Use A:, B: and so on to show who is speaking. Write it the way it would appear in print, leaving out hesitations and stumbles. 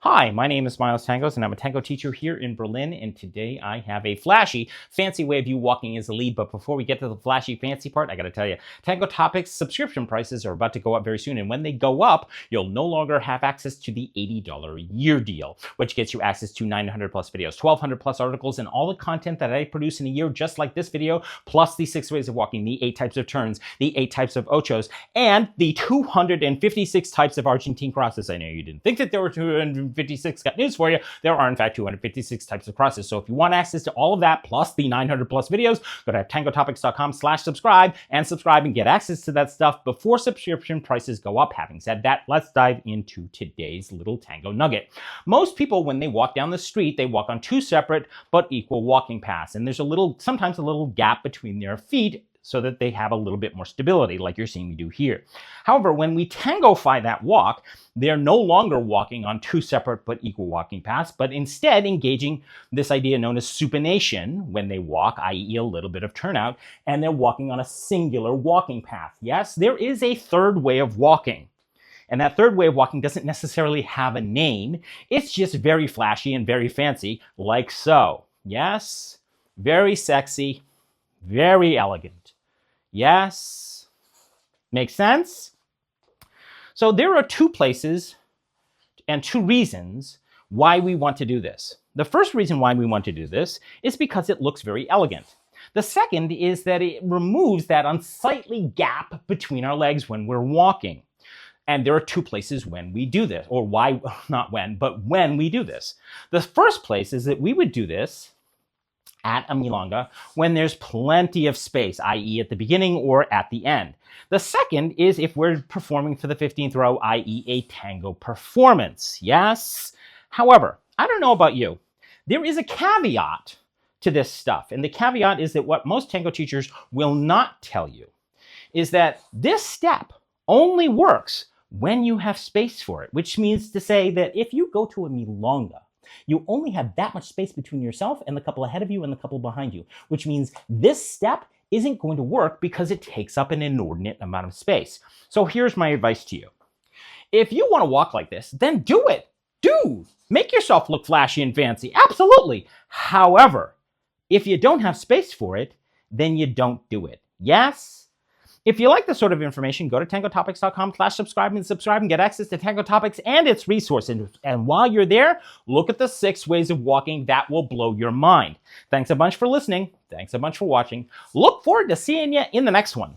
A: Hi, my name is Tangos, and I'm a tango teacher here in Berlin, and today I have a flashy, fancy way of you walking as a lead. But before we get to the flashy, fancy part, I gotta tell you, Tango Topics subscription prices are about to go up very soon, and when they go up, you'll no longer have access to the $80 a year deal, which gets you access to 900 plus videos, 1,200 plus articles, and all the content that I produce in a year, just like this video, plus the 6 ways of walking, the 8 types of turns, the 8 types of ochos, and the 256 types of Argentine crosses. I know you didn't think that there were 256. Got news for you. There are, in fact, 256 types of crosses. So if you want access to all of that, plus the 900 plus videos, go to tangotopics.com/subscribe and subscribe and get access to that stuff before subscription prices go up. Having said that, let's dive into today's little tango nugget. Most people, when they walk down the street, they walk on 2 separate but equal walking paths. And there's sometimes a little gap between their feet so that they have a little bit more stability, like you're seeing me do here. However, when we tangofy that walk, they're no longer walking on 2 separate but equal walking paths, but instead engaging this idea known as supination when they walk, i.e. a little bit of turnout, and they're walking on a singular walking path. Yes, there is a third way of walking. And that third way of walking doesn't necessarily have a name. It's just very flashy and very fancy, like so. Yes, very sexy, very elegant. Yes, makes sense? So there are 2 places and 2 reasons why we want to do this. The first reason why we want to do this is because it looks very elegant. The second is that it removes that unsightly gap between our legs when we're walking. And there are 2 places when we do this, or why, not when, but when we do this. The first place is that we would do this at a milonga when there's plenty of space, i.e. at the beginning or at the end. The second is if we're performing for the 15th row, i.e. a tango performance. Yes? However, I don't know about you. There is a caveat to this stuff. And the caveat is that what most tango teachers will not tell you is that this step only works when you have space for it, which means to say that if you go to a milonga, you only have that much space between yourself and the couple ahead of you and the couple behind you, which means this step isn't going to work because it takes up an inordinate amount of space. So here's my advice to you. If you want to walk like this, then do it. Do. Make yourself look flashy and fancy. Absolutely. However, if you don't have space for it, then you don't do it. Yes? If you like this sort of information, go to tangotopics.com/subscribe and get access to Tango Topics and its resources. And while you're there, look at the 6 ways of walking that will blow your mind. Thanks a bunch for listening. Thanks a bunch for watching. Look forward to seeing you in the next one.